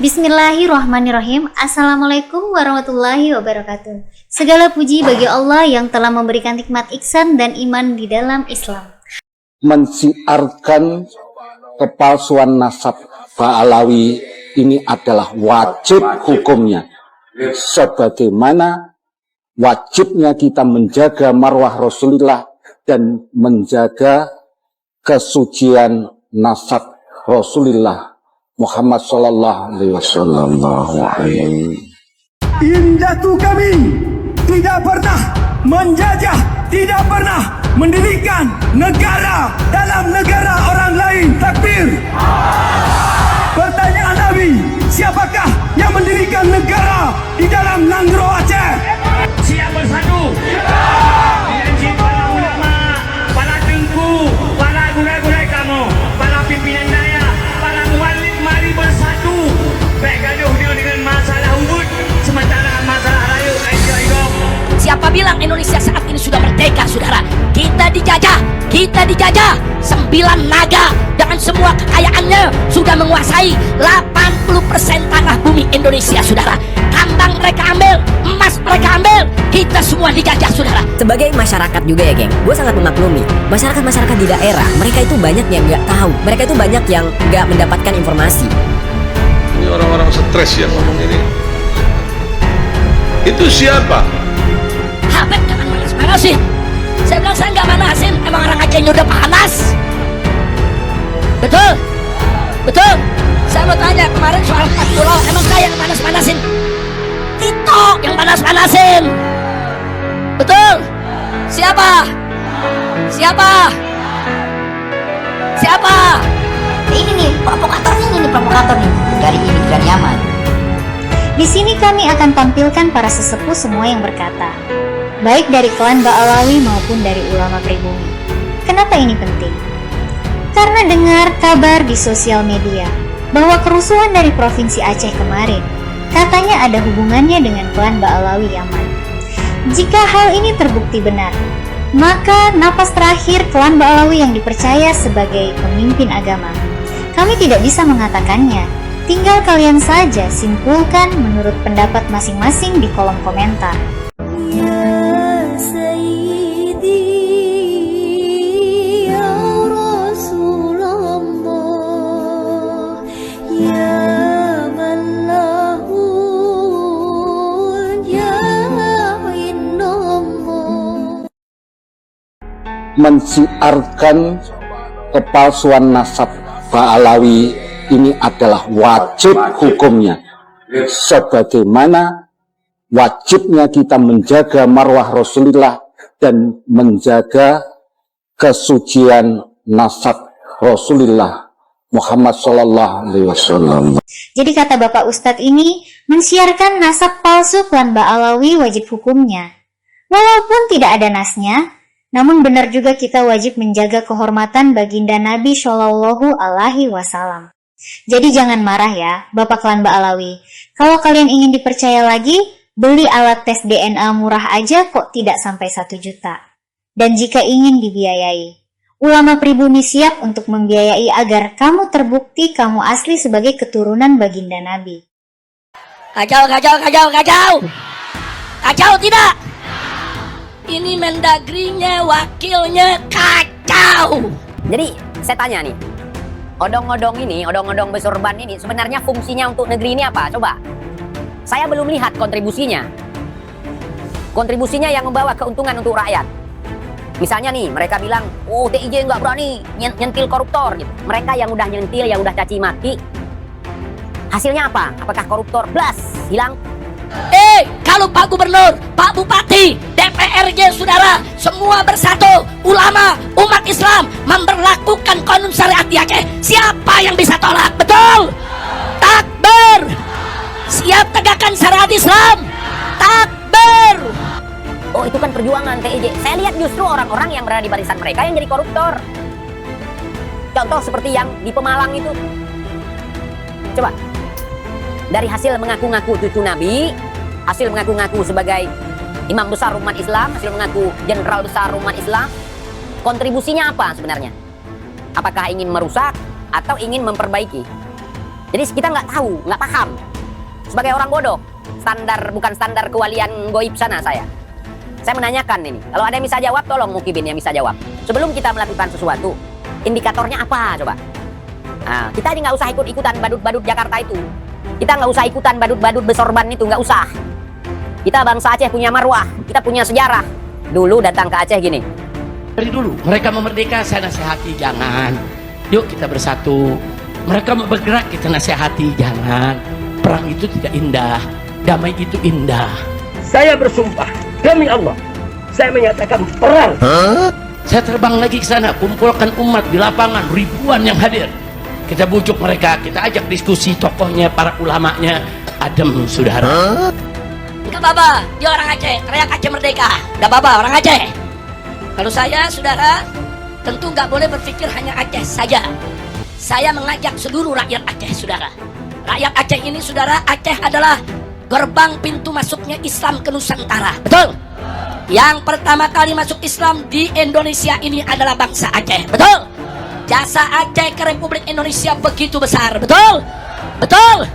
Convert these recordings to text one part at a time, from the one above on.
Bismillahirrahmanirrahim. Assalamualaikum warahmatullahi wabarakatuh. Segala puji bagi Allah yang telah memberikan nikmat ihsan dan iman di dalam Islam. Mensiarkan kepalsuan nasab Ba'alawi ini adalah wajib hukumnya, sebagaimana wajibnya kita menjaga marwah Rasulullah dan menjaga kesucian nasab Rasulullah Muhammad sallallahu alaihi wasallam. Ini jatuh kami tidak pernah menjajah, tidak pernah mendirikan negara dalam negara orang lain. Takbir. Pertanyaan Nabi, siapakah yang mendirikan negara di dalam Nanggro Aceh? Siap bersatu. Dijanji para ulama, para tengku, para guru-guru kamu, para pimpinan daya, para muallim, mari bersatu. Baik gaduh dengan masalah Ubud, sementara masalah rayu hidup. Siapa bilang Indonesia saat ini sudah merdeka, saudara? Kita dijajah 9 naga dengan semua kekayaannya sudah menguasai 80% tanah bumi Indonesia, saudara. Tambang mereka ambil, emas mereka ambil, kita semua dijajah, saudara. Sebagai masyarakat juga ya, geng, gue sangat memaklumi masyarakat di daerah, mereka itu banyak yang nggak tahu, mereka itu banyak yang nggak mendapatkan informasi. Ini orang-orang stres ya ngomong ini. Itu siapa? Habib jangan manas-manasin. Saya bilang saya nggak manasin, emang orang Aceh ini udah panas. Betul? Saya mau tanya kemarin soal 4 pulau, emang saya yang panas-panasin? Tito yang panas-panasin. Betul? Siapa? Ini nih provokatornya, dari Yaman. Di sini kami akan tampilkan para sesepuh semua yang berkata, baik dari klan Ba'alawi maupun dari ulama pribumi. Kenapa ini penting? Karena dengar kabar di sosial media bahwa kerusuhan dari Provinsi Aceh kemarin katanya ada hubungannya dengan klan Ba'alawi Yaman. Jika hal ini terbukti benar, maka napas terakhir klan Ba'alawi yang dipercaya sebagai pemimpin agama, kami tidak bisa mengatakannya. Tinggal kalian saja simpulkan menurut pendapat masing-masing di kolom komentar. Mensiarkan kepalsuan nasab Ba'alawi ini adalah wajib hukumnya, sebagaimana wajibnya kita menjaga marwah Rasulullah dan menjaga kesucian nasab Rasulullah Muhammad sallallahu alaihi wasallam. Jadi kata Bapak Ustadz ini, mensiarkan nasab palsu klan Ba'alawi wajib hukumnya. Walaupun tidak ada nasnya, namun benar juga kita wajib menjaga kehormatan baginda Nabi Shallallahu Alaihi Wasallam. Jadi jangan marah ya, Bapak klan Ba'alawi. Kalau kalian ingin dipercaya lagi, beli alat tes DNA murah aja kok tidak sampai 1 juta. Dan jika ingin dibiayai, ulama pribumi siap untuk membiayai agar kamu terbukti kamu asli sebagai keturunan baginda Nabi. Kacau tidak? Ini Mendagrinya, wakilnya kacau. Jadi saya tanya nih, odong-odong besorban ini sebenarnya fungsinya untuk negeri ini apa? Coba. Saya belum lihat kontribusinya yang membawa keuntungan untuk rakyat. Misalnya nih, mereka bilang, oh TIJ nggak berani nyentil koruptor gitu. Mereka yang udah nyentil, yang udah caci maki, hasilnya apa? Apakah koruptor blas hilang? Kalau Pak Gubernur, Pak Bupati, DPRJ, saudara, semua bersatu, ulama, umat Islam memberlakukan konun syariat di Aceh, siapa yang bisa tolak? Betul? Takbir! Siap tegakkan syariat Islam? Takbir! Oh, itu kan perjuangan TIJ. Saya lihat justru orang-orang yang berada di barisan mereka yang jadi koruptor. Contoh seperti yang di Pemalang itu. Coba. Dari hasil mengaku-ngaku cucu Nabi, hasil mengaku-ngaku sebagai imam besar umat Islam, hasil mengaku jenderal besar umat Islam, kontribusinya apa sebenarnya? Apakah ingin merusak atau ingin memperbaiki? Jadi kita nggak tahu, nggak paham. Sebagai orang bodoh, bukan standar kewalian goib sana saya. Saya menanyakan ini, kalau ada yang bisa jawab, tolong Mukibin yang bisa jawab. Sebelum kita melakukan sesuatu, indikatornya apa coba? Nah, kita ini nggak usah ikut-ikutan badut-badut Jakarta itu. Kita nggak usah ikutan badut-badut besorban itu, nggak usah. Kita bangsa Aceh punya marwah, kita punya sejarah. Dulu datang ke Aceh gini. Dari dulu mereka mau merdeka, saya nasihati jangan. Yuk kita bersatu. Mereka mau bergerak, kita nasihati jangan. Perang itu tidak indah, damai itu indah. Saya bersumpah demi Allah, saya menyatakan perang. Saya terbang lagi ke sana, kumpulkan umat di lapangan, ribuan yang hadir. Kita bujuk mereka, kita ajak diskusi tokohnya, para ulamanya. Adem, saudara. Gak apa-apa, dia orang Aceh, teriak Aceh merdeka. Gak apa-apa, orang Aceh. Kalau saya, saudara, tentu gak boleh berpikir hanya Aceh saja. Saya mengajak seluruh rakyat Aceh, saudara. Rakyat Aceh ini, saudara, Aceh adalah gerbang pintu masuknya Islam ke Nusantara. Betul? Yang pertama kali masuk Islam di Indonesia ini adalah bangsa Aceh. Betul? Jasa Aceh ke Republik Indonesia begitu besar. Betul? Betul?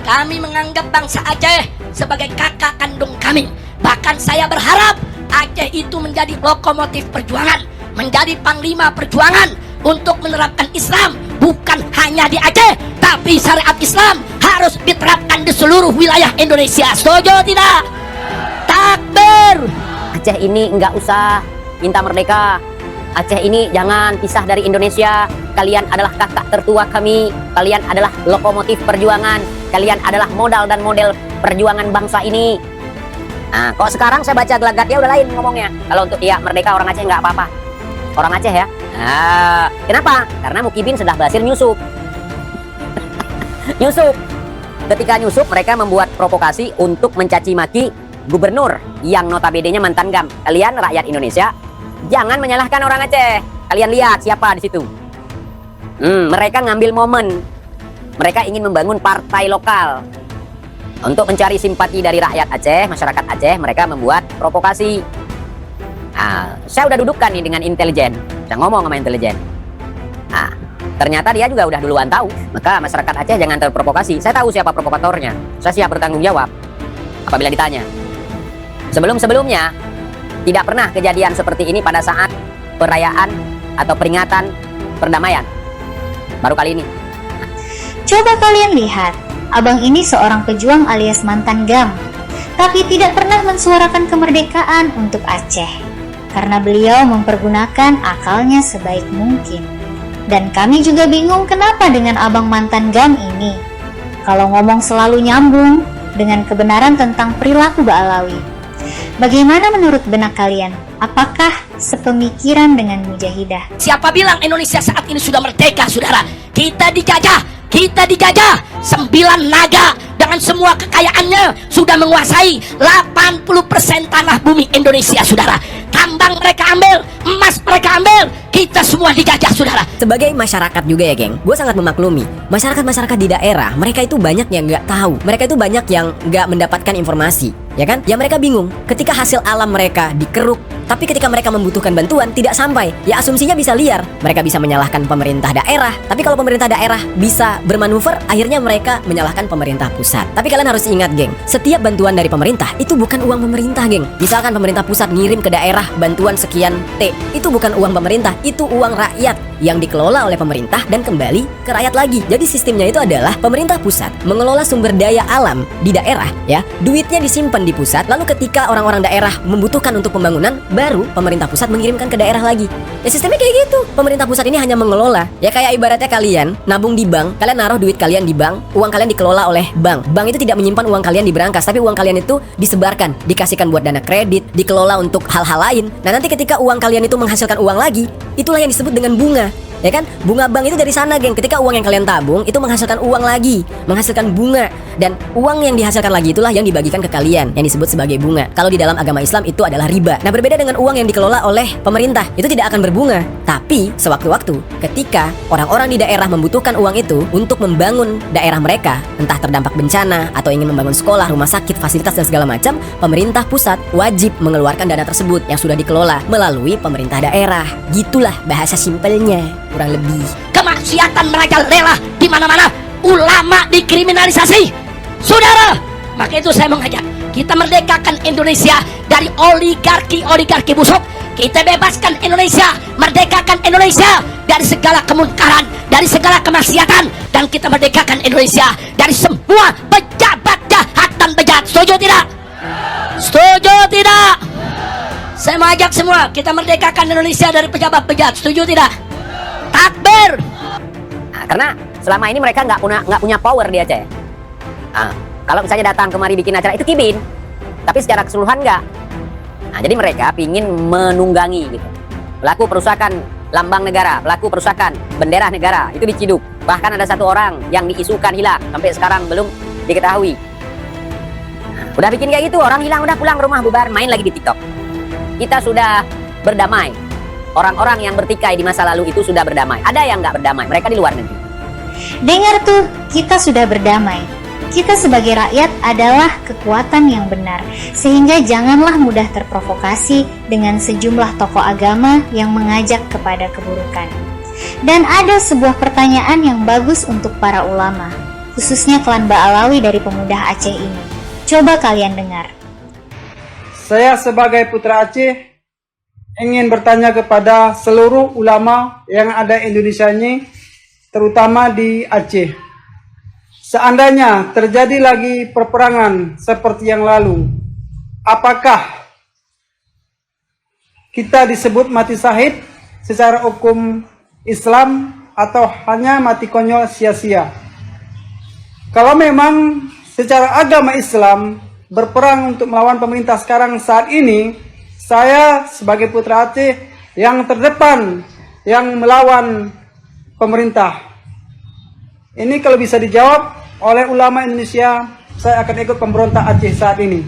Kami menganggap bangsa Aceh sebagai kakak kandung kami. Bahkan saya berharap Aceh itu menjadi lokomotif perjuangan, menjadi panglima perjuangan untuk menerapkan Islam. Bukan hanya di Aceh, tapi syariat Islam harus diterapkan di seluruh wilayah Indonesia. Setuju tidak? Takbir! Aceh ini nggak usah minta merdeka. Aceh ini jangan pisah dari Indonesia. Kalian adalah kakak tertua kami. Kalian adalah lokomotif perjuangan. Kalian adalah modal dan model perjuangan bangsa ini. Nah, kok sekarang saya baca gelagatnya udah lain ngomongnya. Kalau untuk ya merdeka orang Aceh nggak apa-apa. Orang Aceh ya. Nah, kenapa? Karena Mukibin sudah berhasil nyusup. Nyusup. Ketika nyusup, mereka membuat provokasi untuk mencaci maki gubernur yang notabene-nya mantan GAM. Kalian rakyat Indonesia, jangan menyalahkan orang Aceh. Kalian lihat siapa di situ. Mereka ngambil momen. Mereka ingin membangun partai lokal. Untuk mencari simpati dari rakyat Aceh, masyarakat Aceh, mereka membuat provokasi. Nah, saya udah dudukkan nih dengan intelijen. Saya ngomong sama intelijen. Nah, ternyata dia juga udah duluan tahu. Maka masyarakat Aceh jangan terprovokasi. Saya tahu siapa provokatornya. Saya siap bertanggung jawab apabila ditanya. Sebelum-sebelumnya tidak pernah kejadian seperti ini pada saat perayaan atau peringatan perdamaian. Baru kali ini. Coba kalian lihat, abang ini seorang pejuang alias mantan GAM, tapi tidak pernah mensuarakan kemerdekaan untuk Aceh, karena beliau mempergunakan akalnya sebaik mungkin. Dan kami juga bingung kenapa dengan abang mantan GAM ini, kalau ngomong selalu nyambung dengan kebenaran tentang perilaku Ba'alawi. Bagaimana menurut benak kalian? Apakah sepemikiran dengan Mujahidah? Siapa bilang Indonesia saat ini sudah merdeka, saudara? Kita dijajah. Kita dijajah. 9 naga dengan semua kekayaannya sudah menguasai 80% tanah bumi Indonesia, saudara. Tambang mereka ambil, emas mereka ambil, kita semua dijajah, saudara. Sebagai masyarakat juga ya, geng, gue sangat memaklumi masyarakat-masyarakat di daerah, mereka itu banyak yang nggak tahu, mereka itu banyak yang nggak mendapatkan informasi, ya kan? Ya mereka bingung ketika hasil alam mereka dikeruk, tapi ketika mereka membutuhkan bantuan tidak sampai. Ya asumsinya bisa liar, mereka bisa menyalahkan pemerintah daerah, tapi kalau pemerintah daerah bisa bermanuver, akhirnya mereka menyalahkan pemerintah pusat. Tapi kalian harus ingat, geng, setiap bantuan dari pemerintah itu bukan uang pemerintah, geng. Misalkan pemerintah pusat ngirim ke daerah bantuan sekian T, itu bukan uang pemerintah, itu uang rakyat yang dikelola oleh pemerintah dan kembali ke rakyat lagi. Jadi sistemnya itu adalah pemerintah pusat mengelola sumber daya alam di daerah, ya. Duitnya disimpan di pusat, lalu ketika orang-orang daerah membutuhkan untuk pembangunan, baru pemerintah pusat mengirimkan ke daerah lagi. Ya sistemnya kayak gitu. Pemerintah pusat ini hanya mengelola. Ya kayak ibaratnya kalian nabung di bank, kalian naruh duit kalian di bank, uang kalian dikelola oleh bank. Bank itu tidak menyimpan uang kalian di brankas, tapi uang kalian itu disebarkan, dikasihkan buat dana kredit, dikelola untuk hal-hal lain. Nah nanti ketika uang kalian itu menghasilkan uang lagi, itulah yang disebut dengan bunga. Ya kan? Bunga bank itu dari sana, geng. Ketika uang yang kalian tabung itu menghasilkan uang lagi, menghasilkan bunga, dan uang yang dihasilkan lagi itulah yang dibagikan ke kalian, yang disebut sebagai bunga. Kalau di dalam agama Islam itu adalah riba. Nah, berbeda dengan uang yang dikelola oleh pemerintah, itu tidak akan berbunga. Tapi sewaktu-waktu ketika orang-orang di daerah membutuhkan uang itu untuk membangun daerah mereka, entah terdampak bencana atau ingin membangun sekolah, rumah sakit, fasilitas dan segala macam, pemerintah pusat wajib mengeluarkan dana tersebut yang sudah dikelola melalui pemerintah daerah. Gitulah bahasa simpelnya, kurang lebih. Kemaksiatan merajalela di mana-mana. ulama dikriminalisasi. Saudara, maka itu saya mengajak kita merdekakan Indonesia dari oligarki busuk. Kita bebaskan Indonesia, merdekakan Indonesia dari segala kemungkaran, dari segala kemaksiatan, dan kita merdekakan Indonesia dari semua pejabat jahat dan bejat. Setuju tidak? Setuju tidak? Saya mengajak semua kita merdekakan Indonesia dari pejabat bejat. Setuju tidak? Takbir. Nah, karena selama ini mereka nggak punya power di Aceh. Nah, kalau misalnya datang kemari bikin acara itu kibin, tapi secara keseluruhan nggak. Nah, jadi mereka ingin menunggangi gitu. Pelaku perusakan lambang negara, pelaku perusakan bendera negara itu diciduk. Bahkan ada satu orang yang diisukan hilang sampai sekarang belum diketahui. Nah, udah bikin kayak gitu, orang hilang udah pulang rumah bubar, main lagi di TikTok. Kita sudah berdamai. Orang-orang yang bertikai di masa lalu itu sudah berdamai. Ada yang nggak berdamai, mereka di luar negeri. Dengar tuh, kita sudah berdamai. Kita sebagai rakyat adalah kekuatan yang benar, sehingga janganlah mudah terprovokasi dengan sejumlah tokoh agama yang mengajak kepada keburukan. Dan ada sebuah pertanyaan yang bagus untuk para ulama, khususnya klan Ba'alawi dari pemuda Aceh ini. Coba kalian dengar. Saya sebagai putra Aceh ingin bertanya kepada seluruh ulama yang ada Indonesia ini, terutama di Aceh. Seandainya terjadi lagi peperangan seperti yang lalu, apakah kita disebut mati syahid secara hukum Islam atau hanya mati konyol sia-sia? Kalau memang secara agama Islam berperang untuk melawan pemerintah sekarang saat ini, saya sebagai putra Aceh yang terdepan yang melawan pemerintah. Ini kalau bisa dijawab oleh ulama Indonesia, saya akan ikut pemberontak Aceh saat ini.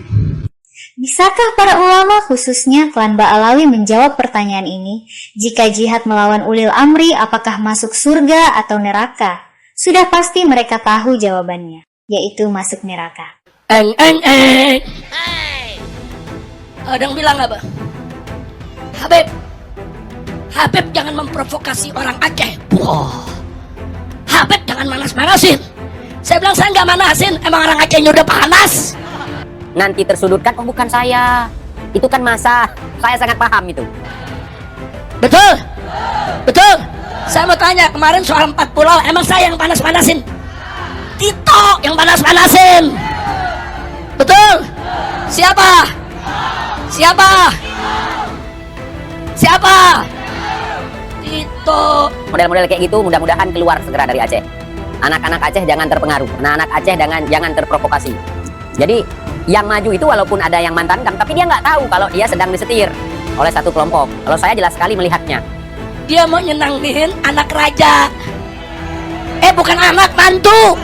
Bisakah para ulama khususnya klan Ba'alawi menjawab pertanyaan ini? Jika jihad melawan ulil amri, apakah masuk surga atau neraka? Sudah pasti mereka tahu jawabannya, yaitu masuk neraka. Ada yang bilang apa? Habib jangan memprovokasi orang Aceh. Wah, Habib jangan manas-manasin. Saya bilang saya nggak manasin, emang orang Acehnya udah panas. Nanti tersudutkan, oh bukan saya, itu kan masa. Saya sangat paham itu. Betul, betul. Saya mau tanya, kemarin soal 4 pulau, emang saya yang panas-panasin? Tito yang panas-panasin. Betul. Siapa? Tito. Model-model kayak gitu mudah-mudahan keluar segera dari Aceh. Anak-anak Aceh jangan terpengaruh, anak-anak Aceh jangan terprovokasi. Jadi yang maju itu walaupun ada yang mantankan, tapi dia nggak tahu kalau dia sedang disetir oleh satu kelompok. Kalau saya jelas sekali melihatnya. Dia mau nyenangin anak raja. Bukan anak, mantu.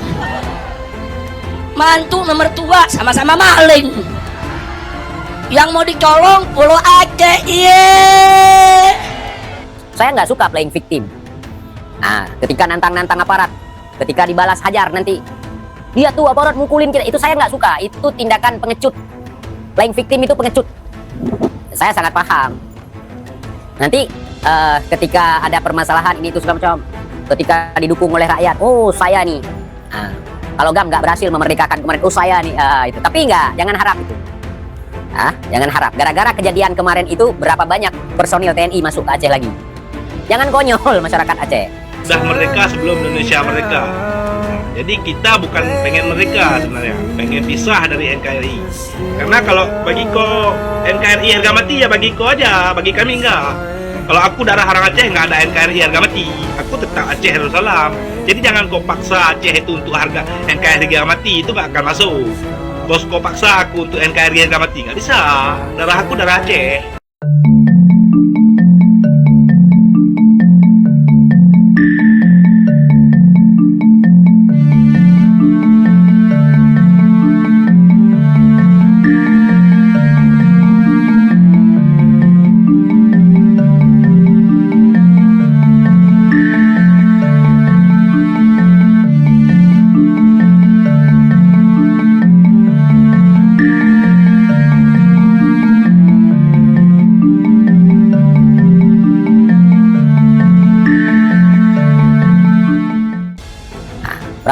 Mantu nomor 2 sama-sama maling. Yang mau dicolong Pulau Aceh. Saya nggak suka playing victim. Nah, ketika nantang-nantang aparat, ketika dibalas hajar nanti, dia tuh aparat mukulin kita, itu saya nggak suka. Itu tindakan pengecut. Playing victim itu pengecut. Saya sangat paham. Nanti ketika ada permasalahan ini itu segala macam, ketika didukung oleh rakyat, oh saya nih. Nah, kalau GAM nggak berhasil memerdekakan kemarin, oh saya nih. Itu. Tapi jangan harap itu. Jangan harap. Gara-gara kejadian kemarin itu berapa banyak personil TNI masuk ke Aceh lagi. Jangan konyol masyarakat Aceh. Sudah merdeka sebelum Indonesia merdeka. Jadi kita bukan pengen merdeka sebenarnya, pengen pisah dari NKRI. Karena kalau bagi kau NKRI harga mati ya bagi kau aja, bagi kami enggak. Kalau aku darah orang Aceh nggak ada NKRI harga mati, aku tetap Aceh Darussalam. Jadi jangan kau paksa Aceh itu untuk harga NKRI harga mati, itu nggak akan masuk. Bos kau paksa aku untuk NKRI harga mati, nggak bisa. Darah aku darah Aceh.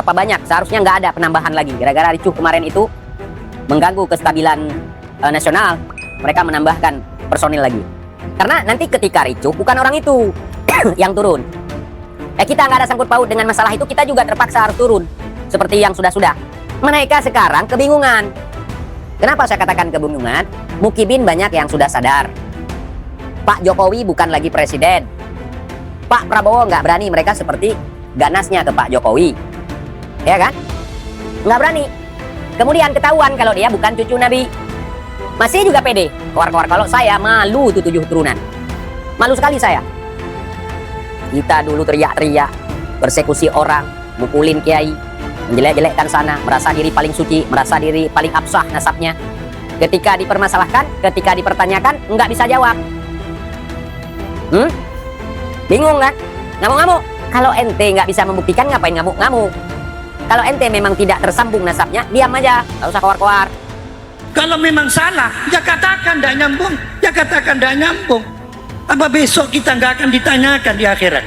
berapa banyak, seharusnya nggak ada penambahan lagi. Gara-gara ricuh kemarin itu mengganggu kestabilan nasional, mereka menambahkan personil lagi. Karena nanti ketika ricuh, bukan orang itu yang turun. Kita nggak ada sangkut paut dengan masalah itu, kita juga terpaksa harus turun. Seperti yang sudah-sudah. Mereka sekarang kebingungan. Kenapa saya katakan kebingungan? Mukibin banyak yang sudah sadar. Pak Jokowi bukan lagi presiden. Pak Prabowo nggak berani, mereka seperti ganasnya ke Pak Jokowi. Ya kan? Nggak berani. Kemudian ketahuan kalau dia bukan cucu Nabi. Masih juga pede. Keluar-keluar, kalau saya malu itu 7 turunan. Malu sekali saya. Kita dulu teriak-teriak, persekusi orang, mukulin kiai, menjelek-jelekkan sana, merasa diri paling suci, merasa diri paling absah nasabnya. Ketika dipermasalahkan, ketika dipertanyakan, nggak bisa jawab. Bingung kan? Ngamuk-ngamuk. Kalau ente nggak bisa membuktikan, ngapain ngamuk-ngamuk? Kalau ente memang tidak tersambung nasabnya, diam aja, nggak usah keluar-keluar. Kalau memang salah, ya katakan tidak nyambung, ya katakan tidak nyambung. Apa besok kita nggak akan ditanyakan di akhirat?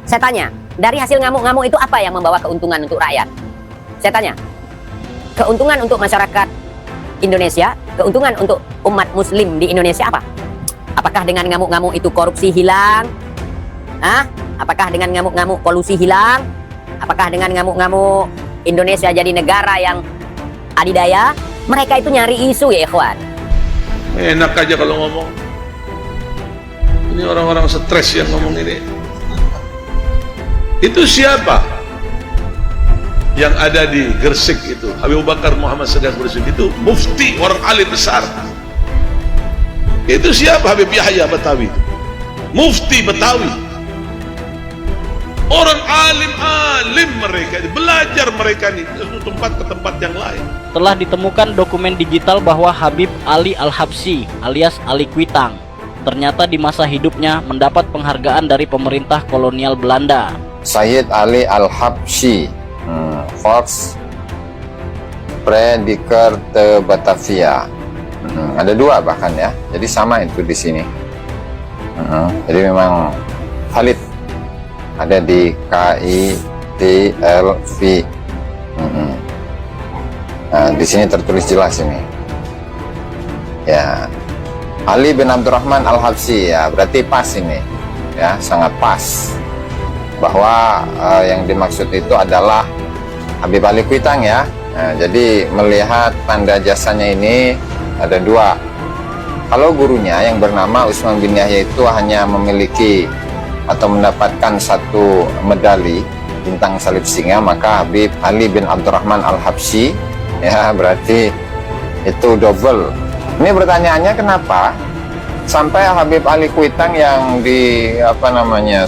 Saya tanya, dari hasil ngamuk-ngamuk itu apa yang membawa keuntungan untuk rakyat? Saya tanya, keuntungan untuk masyarakat Indonesia, keuntungan untuk umat muslim di Indonesia apa? Apakah dengan ngamuk-ngamuk itu korupsi hilang? Apakah dengan ngamuk-ngamuk polusi hilang? Apakah dengan ngamuk-ngamuk Indonesia jadi negara yang adidaya? Mereka itu nyari isu ya ikhwan. Enak aja kalau ngomong. Ini orang-orang stres yang ngomong ini. Itu siapa? Yang ada di Gresik itu, Habib Bakar Muhammad Sadar Gresik itu mufti, orang alim besar. Itu siapa? Habib Yahya Betawi, mufti Betawi. Orang alim-alim mereka, belajar mereka nih ke tempat yang lain. Telah ditemukan dokumen digital bahwa Habib Ali Al-Habsyi alias Ali Kuitang ternyata di masa hidupnya mendapat penghargaan dari pemerintah kolonial Belanda. Sayyid Ali Al-Habsyi, Volksprediger te Batavia. Ada 2 bahkan ya, jadi sama itu di sini. Jadi memang valid. Ada di KITLV. Nah, di sini tertulis jelas ini. Ya, Ali bin Abdurrahman Al-Habsyi, ya berarti pas ini, ya sangat pas. Bahwa yang dimaksud itu adalah Habib Ali Kuitang ya. Nah, jadi melihat tanda jasanya ini ada 2. Kalau gurunya yang bernama Utsman bin Yahya itu hanya memiliki atau mendapatkan 1 medali bintang salib singa, maka Habib Ali bin Abdurrahman Al-Habsyi ya berarti itu double. Ini pertanyaannya, kenapa sampai Habib Ali Kuitang yang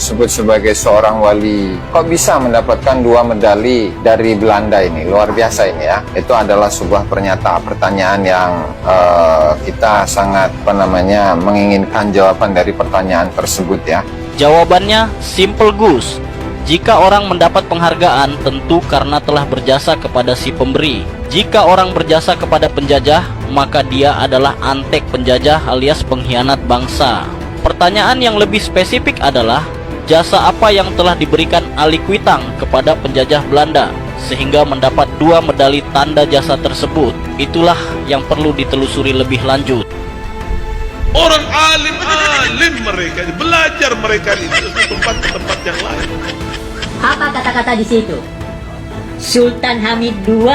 sebut sebagai seorang wali kok bisa mendapatkan 2 medali dari Belanda ini? Luar biasa ini ya. Itu adalah sebuah pertanyaan yang kita sangat menginginkan jawaban dari pertanyaan tersebut ya. Jawabannya simple Gus. Jika orang mendapat penghargaan tentu karena telah berjasa kepada si pemberi. Jika orang berjasa kepada penjajah, maka dia adalah antek penjajah alias pengkhianat bangsa. Pertanyaan yang lebih spesifik adalah, jasa apa yang telah diberikan Ali Kuitang kepada penjajah Belanda sehingga mendapat 2 medali tanda jasa tersebut? Itulah yang perlu ditelusuri lebih lanjut. Orang alim-alim mereka, belajar mereka di tempat yang lain. Apa kata-kata di situ? Sultan Hamid II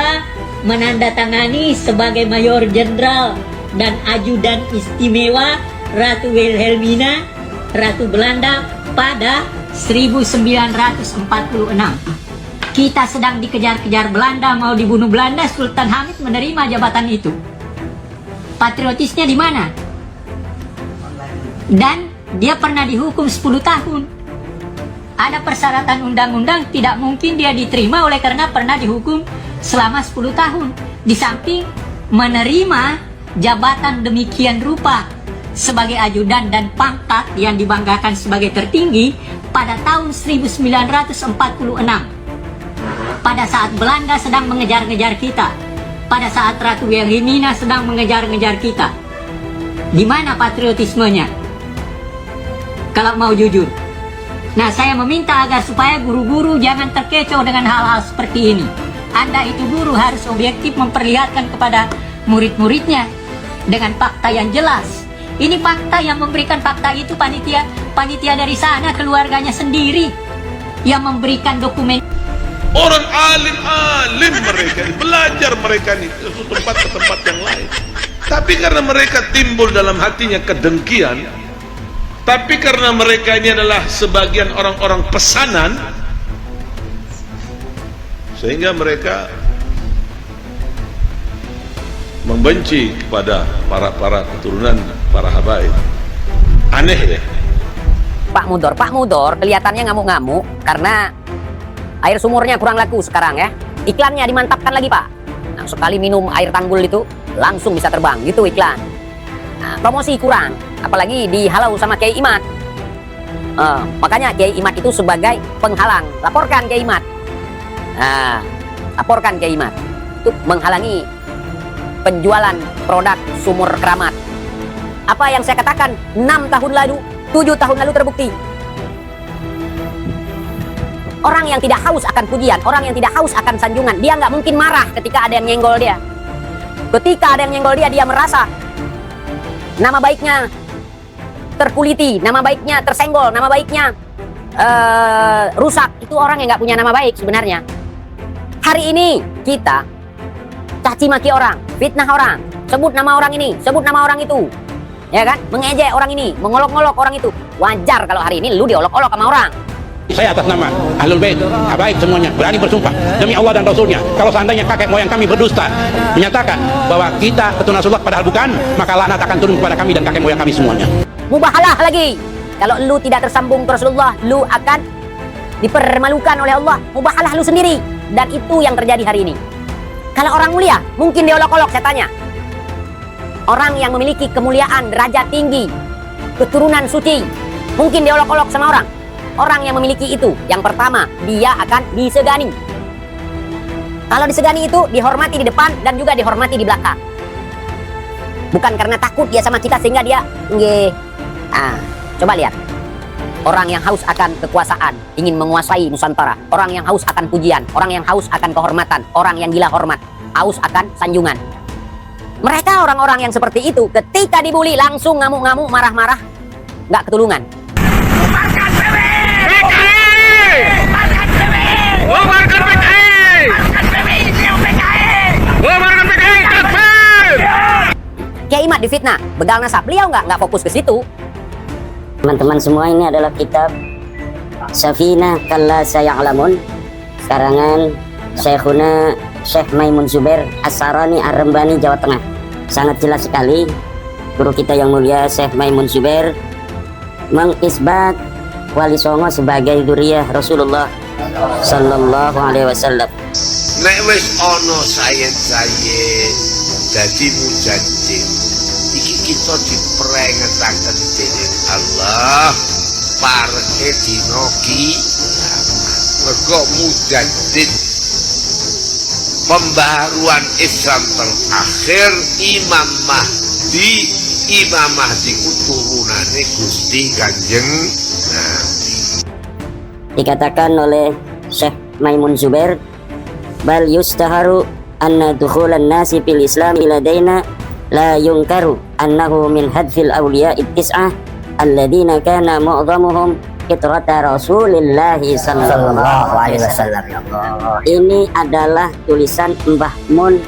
menandatangani sebagai Mayor Jenderal dan ajudan istimewa Ratu Wilhelmina, Ratu Belanda pada 1946. Kita sedang dikejar-kejar Belanda, mau dibunuh Belanda, Sultan Hamid menerima jabatan itu. Patriotisnya di mana? Dan dia pernah dihukum 10 tahun. Ada persyaratan undang-undang, tidak mungkin dia diterima oleh karena pernah dihukum selama 10 tahun. Di samping menerima jabatan demikian rupa sebagai ajudan dan pangkat yang dibanggakan sebagai tertinggi pada tahun 1946. Pada saat Belanda sedang mengejar-ngejar kita. Pada saat Ratu Wilhelmina sedang mengejar-ngejar kita. Di mana patriotismenya? Kalau mau jujur. Nah, saya meminta agar supaya guru-guru jangan terkecoh dengan hal-hal seperti ini. Anda itu guru harus objektif memperlihatkan kepada murid-muridnya dengan fakta yang jelas. Ini fakta, yang memberikan fakta itu panitia dari sana, keluarganya sendiri yang memberikan dokumen. Orang alim mereka, belajar mereka nih ke tempat yang lain. Tapi karena mereka timbul dalam hatinya kedengkian, tapi karena mereka ini adalah sebagian orang-orang pesanan, sehingga mereka membenci kepada para keturunan para habaib. Aneh ya. Pak Mudor kelihatannya ngamuk-ngamuk karena air sumurnya kurang laku sekarang ya. Iklannya dimantapkan lagi, Pak. Nah, sekali minum air tanggul itu langsung bisa terbang gitu iklan. Nah, promosi kurang, apalagi dihalau sama Kiai Imad. Makanya Kiai Imad itu sebagai penghalang. Laporkan Kiai Imad. Nah, laporkan Kiai Imad. Itu menghalangi penjualan produk sumur keramat. Apa yang saya katakan 6 tahun lalu, 7 tahun lalu terbukti. Orang yang tidak haus akan pujian, orang yang tidak haus akan sanjungan, dia nggak mungkin marah ketika ada yang nyenggol dia. Ketika ada yang nyenggol dia, dia merasa nama baiknya terkuliti, nama baiknya tersenggol, nama baiknya rusak. Itu orang yang nggak punya nama baik sebenarnya. Hari ini kita caci maki orang, fitnah orang, sebut nama orang ini, sebut nama orang itu, ya kan? Mengejek orang ini, mengolok-olok orang itu. Wajar kalau hari ini lu diolok-olok sama orang. Saya atas nama Ahlul Bait, habaib semuanya berani bersumpah demi Allah dan Rasulnya, kalau seandainya kakek moyang kami berdusta menyatakan bahwa kita keturunan Rasulullah padahal bukan, maka laknat akan turun kepada kami dan kakek moyang kami semuanya. Mubahalah lagi. Kalau lu tidak tersambung ke Rasulullah, lu akan dipermalukan oleh Allah. Mubahalah lu sendiri. Dan itu yang terjadi hari ini. Kalau orang mulia, mungkin diolok-olok, saya tanya. Orang yang memiliki kemuliaan, derajat tinggi, keturunan suci, mungkin diolok-olok sama orang. Orang yang memiliki itu, yang pertama, dia akan disegani. Kalau disegani itu, dihormati di depan dan juga dihormati di belakang. Bukan karena takut dia sama kita sehingga dia nggih. Coba lihat. Orang yang haus akan kekuasaan, ingin menguasai Nusantara. Orang yang haus akan pujian, orang yang haus akan kehormatan, orang yang gila hormat, haus akan sanjungan. Mereka orang-orang yang seperti itu, ketika dibully langsung ngamuk-ngamuk, marah-marah, nggak ketulungan. Kiai Imad difitnah, begal nasab. Beliau nggak fokus ke situ. Teman-teman semua, ini adalah kitab Safinah Kalla Saya'lamun, karangan Syekhuna Syekh Maimun Zubair As-Sarani Ar-Rembani, Jawa Tengah. Sangat jelas sekali guru kita yang mulia Syekh Maimun Zubair mengisbat Wali Songo sebagai dzurriyyah Rasulullah sallallahu alaihi wasallam. Nek wis ana sayid-sayid dadi mujadid, iki kita diperengetaken dening Allah parke dina kiamat. Mergo mujadid pembaharuan Islam terakhir Imam Mahdi. Imam Mahdi ku turunane Gusti Kanjeng Nabi. Dikatakan oleh Syekh Maimun Zubair, bal yustaharu anna dukhulan nasi fil Islam ladaina la yunkaru annahu min hadfil awliya ittis'ah alladina kana mu'zamuhum fitrata Rasulillah sallallahu alaihi wasallam. Ini adalah tulisan Mbah Mun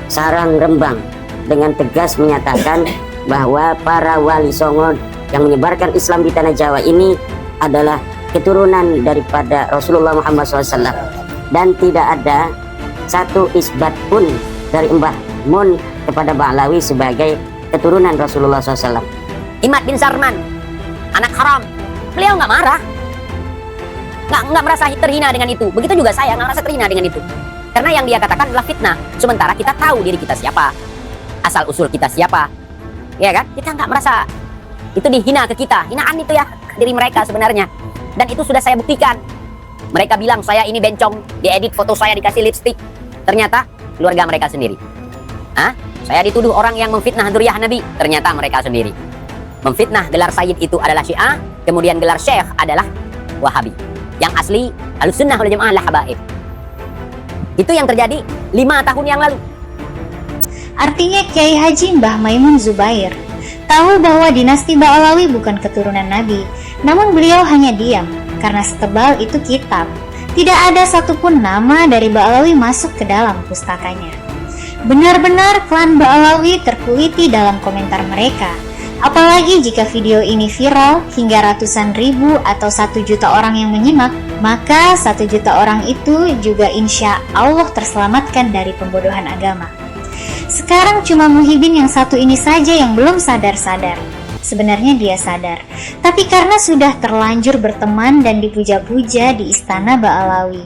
Sarang Rembang dengan tegas menyatakan bahwa para wali songo yang menyebarkan Islam di tanah Jawa ini adalah keturunan daripada Rasulullah Muhammad SAW, dan tidak ada satu isbat pun dari Mbah Mun kepada Ba'lawi sebagai keturunan Rasulullah SAW. Imad bin Sarman, anak haram, beliau nggak marah, nggak merasa terhina dengan itu. Begitu juga saya nggak merasa terhina dengan itu, karena yang dia katakan adalah fitnah. Sementara kita tahu diri kita siapa, asal usul kita siapa, ya kan? Kita nggak merasa itu dihina ke kita. Hinaan itu ya diri mereka sebenarnya, dan itu sudah saya buktikan. Mereka bilang saya ini bencong, diedit foto saya dikasih lipstick, ternyata keluarga mereka sendiri. Saya dituduh orang yang memfitnah dzurriyyah Nabi, ternyata mereka sendiri. Memfitnah gelar sayyid itu adalah Syiah, kemudian gelar syekh adalah Wahabi. Yang asli Ahlussunnah wal Jamaah lah habaib. Itu yang terjadi 5 tahun yang lalu. Artinya Kiai Haji Mbah Maimun Zubair tahu bahwa dinasti Ba'alawi bukan keturunan Nabi, namun beliau hanya diam karena setebal itu kitab. Tidak ada satupun nama dari Ba'alawi masuk ke dalam pustakanya. Benar-benar klan Ba'alawi terkuliti dalam komentar mereka. Apalagi jika video ini viral hingga ratusan ribu atau 1 juta orang yang menyimak, maka 1 juta orang itu juga insya Allah terselamatkan dari pembodohan agama. Sekarang cuma Muhyiddin yang satu ini saja yang belum sadar-sadar. Sebenarnya dia sadar, tapi karena sudah terlanjur berteman dan dipuja-puja di istana Ba'alawi,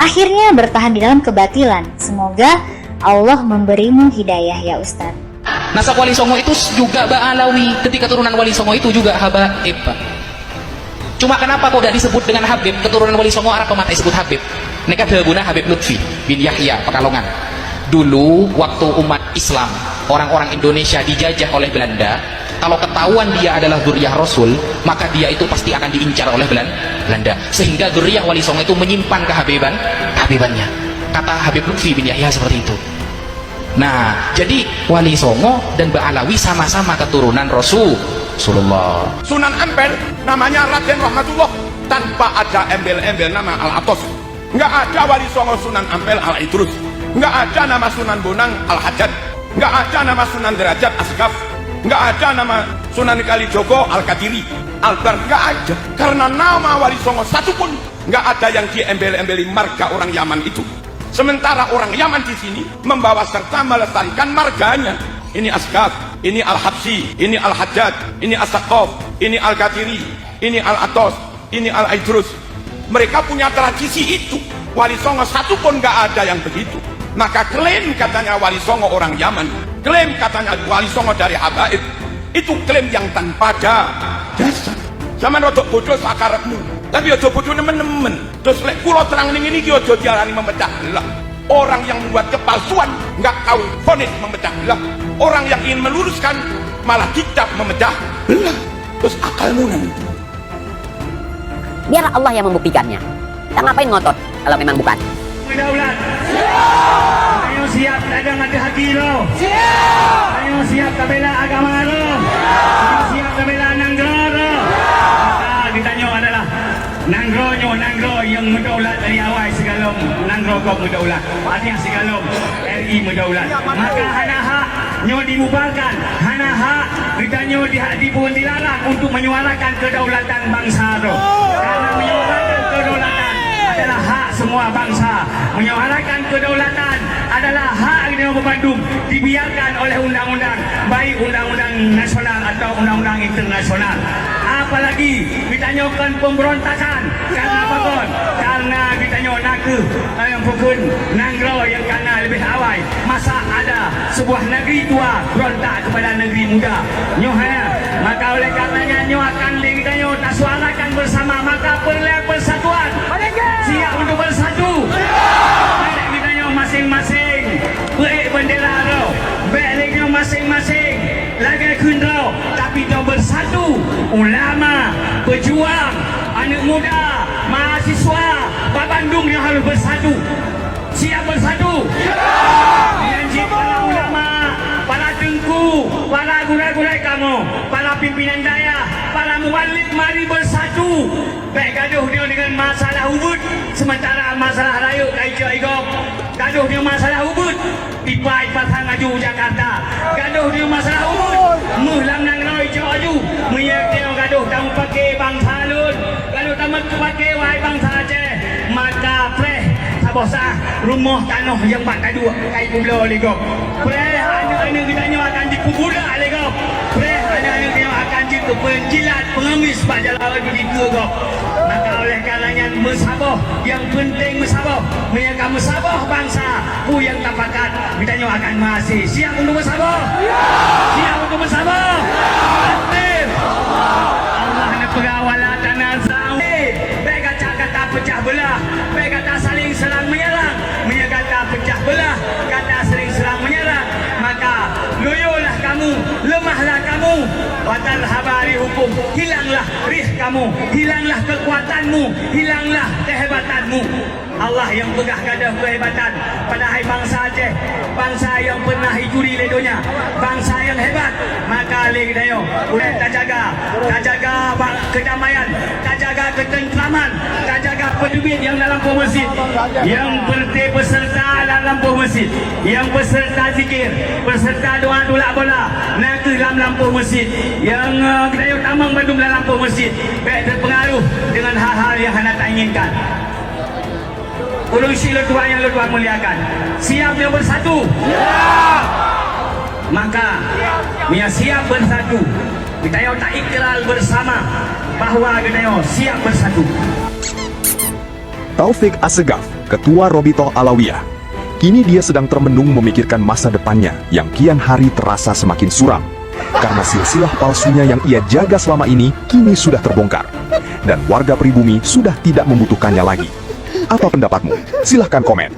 akhirnya bertahan di dalam kebatilan. Semoga Allah memberimu hidayah ya Ustadz. Nasab Wali Songo itu juga Ba'alawi, ketika turunan Wali Songo itu juga habaib, Pak. Cuma kenapa kok tidak disebut dengan Habib? Keturunan Wali Songo Arab pematai disebut Habib. Mereka dahaguna Habib Lutfi bin Yahya Pekalongan. Dulu waktu umat Islam, orang-orang Indonesia dijajah oleh Belanda, kalau ketahuan dia adalah dzurriyyah Rasul, maka dia itu pasti akan diincar oleh Belanda. Sehingga dzurriyyah Wali Songo itu menyimpan kehabibannya. Kata Habib Lutfi bin Yahya seperti itu. Nah, jadi Wali Songo dan Ba'alawi sama-sama keturunan Rasulullah. Sunan Ampel namanya Raden Rahmatullah, tanpa ada embel-embel nama Al-Atos. Nggak ada Wali Songo Sunan Ampel Al-Idrus. Nggak ada nama Sunan Bonang Al-Hajjat. Nggak ada nama Sunan Derajat Asgaf. Nggak ada nama Sunan Kalijogo Al-Kadiri Albar. Nggak ada, karena nama Wali Songo satu pun nggak ada yang diembel-embeli marga orang Yaman itu. Sementara orang Yaman di sini membawa serta melestarikan marganya. Ini Asgaf, ini Al-Habsi, ini Al-Hajjat, ini As-Saqaf, ini Al-Kadiri, ini Al-Atos, ini Al-Idrus. Mereka punya tradisi itu. Wali Songo satu pun nggak ada yang begitu. Maka klaim katanya Wali Songo orang Yaman, klaim katanya Wali Songo dari habaib, itu klaim yang tanpa dasar. Zaman rodok bodoh sakarepmu, tapi ojo bodoh nemen-nemen. Terus lek kula terang ning ini ki ojo diarani memecah belah. Orang yang membuat kepalsuan nggak tahu fonis memecah belah. Orang yang ingin meluruskan malah dicap memecah belah. Terus akalmu nanti. Biarlah Allah yang membuktikannya. Kita ngapain ngotot kalau memang bukan? Berdaulat. Ayo siap dagang hati hati lo. Siap. Ayo siap bela agama lo. Ayo siap bela nanggro lo. Maka ditanya adalah nanggro yang berdaulat dari awal segalom. Nanggro kau berdaulat. Artinya segalom RI berdaulat. Maka hana hak nyo dibubarkan. Hana hak ditanya dipun dilarang untuk menyuarakan kedaulatan bangsa lo. Karena menyuarakan kedaulatan adalah hak semua bangsa. Menyuarakan kedaulatan adalah hak Negeri Bandung, dibiarkan oleh undang-undang, baik undang-undang nasional atau undang-undang internasional. Apalagi ditanyakan pemberontakan. Karena apa kon? Karena ditanya naga yang pukul nanggro yang karena lebih awal. Masa ada sebuah negeri tua berontak kepada negeri muda. Nyohaya, maka oleh karenanya nyo akan ditanya tak suarakan bersama, maka perlihat persatuan. Siap untuk bersatu. Ada ditanya masing-masing. Baik bendera lo, baiknya masing-masing. Lagi kundro, tapi kita bersatu. Ulama, pejuang, anak muda, mahasiswa, Pak Bandung yang harus bersatu. Siap bersatu. Janji para ulama, para tengku, para gurai-gurai kamu, para pimpinan daya, para muwalib, mari bersatu. Baik gaduh dia dengan masalah Ubud, sementara masalah Rayuk Kaijau Igop. Gaduh dia masalah Ubud, Ipai Patang Aju Jakarta. Gaduh dia masalah Ubud, Muhlam Nang Roy Aju. Meyak dia gaduh tamu pakai bangsa Lun. Gaduh tamu pakai wai bangsa Aceh. Maka preh sabosah rumah tanah yang bak gaduh kai pulau Ligop. Preh anak-anak kitanya akan dikubura Ligop. Preh anak-anak kita akan penjilat pengemis Pak Jalawan begitu kok. Maka oleh karenanya mesabah, yang penting mesabah, menjaga mesabah bangsa. Yang tapakat ditanya akan masih siap untuk mesabah. Siap untuk mesabah. Aktif. Allah nak pegawala tanah sawi. Baik kata pecah belah, baik kata saling serang menyerang, kata pecah belah, kata saling serang menyerang. Maka loyolah kamu, lemahlah kamu. batal habari hukum, hilanglah rih kamu, hilanglah kekuatanmu, hilanglah kehebatanmu. Allah yang pegah gadah kehebatan padahal bangsa Aceh, bangsa yang pernah hijuri ledonya, bangsa yang hebat. Maka lagi dayo boleh tak jaga kedamaian, tak jaga ketentraman, tak jaga penduduk yang dalam masjid, yang berpeserta dalam masjid, yang peserta zikir, peserta doa dolak bola nak dalam lampu masjid, yang dayo tamang badum dalam lampu masjid, baik terpengaruh dengan hal-hal yang hendak tak inginkan. Urusi letuan yang letuan muliakan, siap yang bersatu. Siap. Maka siap bersatu. Kita yang tak ikrar bersama bahawa kita yang siap bersatu. Taufik Assegaf, Ketua Robitoh Alawiyah. Kini dia sedang termenung memikirkan masa depannya yang kian hari terasa semakin suram. Karena silsilah palsunya yang ia jaga selama ini kini sudah terbongkar. Dan warga pribumi sudah tidak membutuhkannya lagi. Apa pendapatmu? Silahkan komen.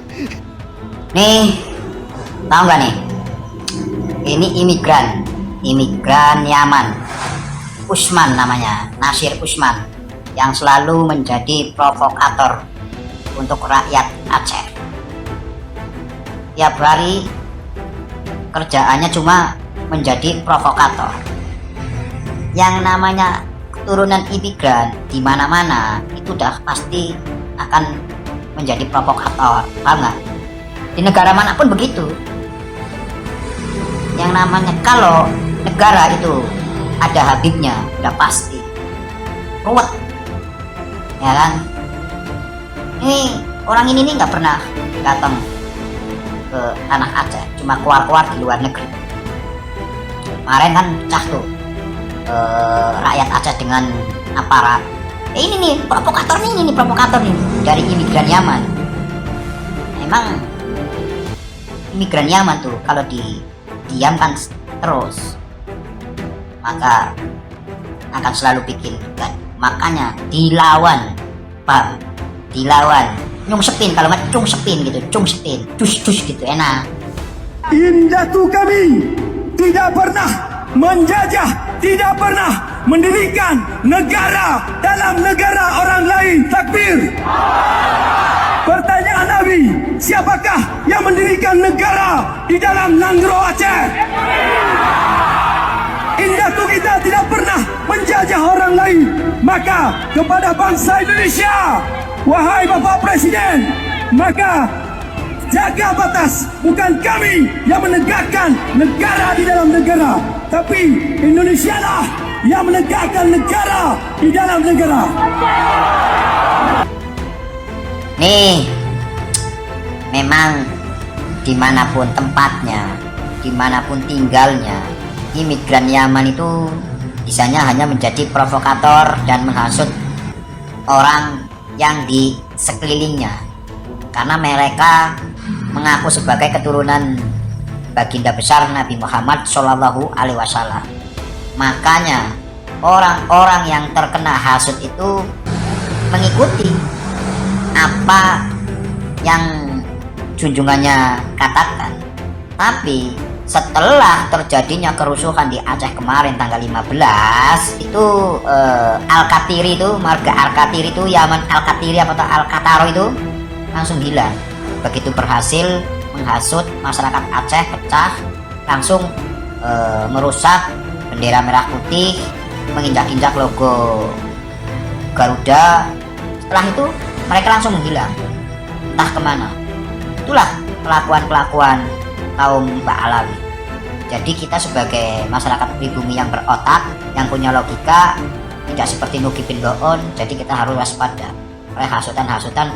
Nih, tahu nggak nih? Ini imigran Yaman. Usman namanya, Nasir Usman, yang selalu menjadi provokator untuk rakyat Aceh. Tiap hari kerjaannya cuma menjadi provokator. Yang namanya keturunan imigran di mana-mana itu udah pasti akan menjadi provokator, paham nggak? Di negara manapun begitu. Yang namanya kalau negara itu ada habibnya, udah pasti ruwet, ya kan? Ini orang ini nih nggak pernah datang ke tanah Aceh, cuma keluar-keluar di luar negeri. Kemarin kan pecah tuh rakyat Aceh dengan aparat. Ini nih provokator nih dari imigran Yaman. Emang imigran Yaman tuh kalau didiamkan terus maka akan selalu bikin kan. Makanya dilawan, paham? Dilawan, nyungsepin, kalau nggak cungsepin gitu, cungsepin, dus gitu, enak. Indatu kami tidak pernah menjajah, tidak pernah mendirikan negara dalam negara orang lain. Takbir. Pertanyaan Nabi, siapakah yang mendirikan negara di dalam Nanggro Aceh? Indatu kita tidak pernah menjajah orang lain. Maka kepada bangsa Indonesia, wahai Bapak Presiden, maka jaga batas. Bukan kami yang menegakkan negara di dalam negara, tapi Indonesia lah yang menegakkan negara di dalam negara. Nih, memang dimanapun tempatnya, dimanapun tinggalnya, imigran Yaman itu bisanya hanya menjadi provokator dan menghasut orang yang di sekelilingnya, karena mereka mengaku sebagai keturunan baginda besar Nabi Muhammad Shallallahu Alaihi Wasallam. Makanya orang-orang yang terkena hasut itu mengikuti apa yang junjungannya katakan. Tapi setelah terjadinya kerusuhan di Aceh kemarin tanggal 15 itu Al-Katiri itu, marga Al-Katiri itu, Yaman Al-Katiri atau Al-Kataro itu langsung hilang. Begitu berhasil menghasut masyarakat Aceh, pecah, langsung merusak bendera merah putih, menginjak-injak logo Garuda. Setelah itu mereka langsung menghilang, entah kemana. Itulah kelakuan-kelakuan kaum Mbak Alawi. Jadi kita sebagai masyarakat pribumi yang berotak, yang punya logika, tidak seperti Nuki bin Doon, jadi kita harus waspada oleh hasutan-hasutan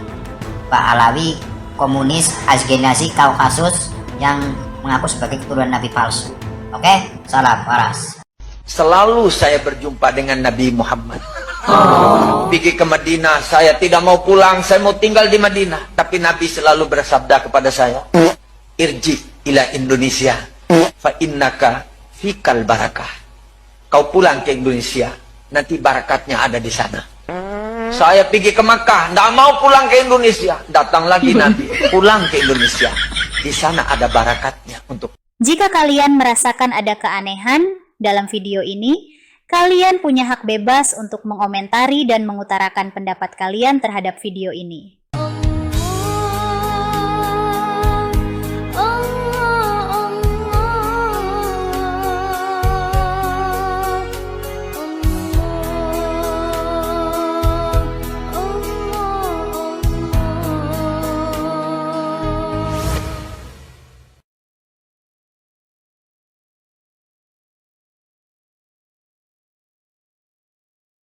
Mbak Alawi, komunis, Asgenazi, Kaukasus yang mengaku sebagai keturunan Nabi palsu. Oke, salam waras. Selalu saya berjumpa dengan Nabi Muhammad. Pergi ke Madinah, saya tidak mau pulang, saya mau tinggal di Madinah. Tapi Nabi selalu bersabda kepada saya, irji ila Indonesia, fa innaka fikal barakah. Kau pulang ke Indonesia, nanti barakatnya ada di sana. Saya pergi ke Makkah, tidak mau pulang ke Indonesia. Datang lagi Nabi, pulang ke Indonesia. Di sana ada barakatnya untuk. Jika kalian merasakan ada keanehan dalam video ini, Kalian punya hak bebas untuk mengomentari dan mengutarakan pendapat kalian terhadap video ini.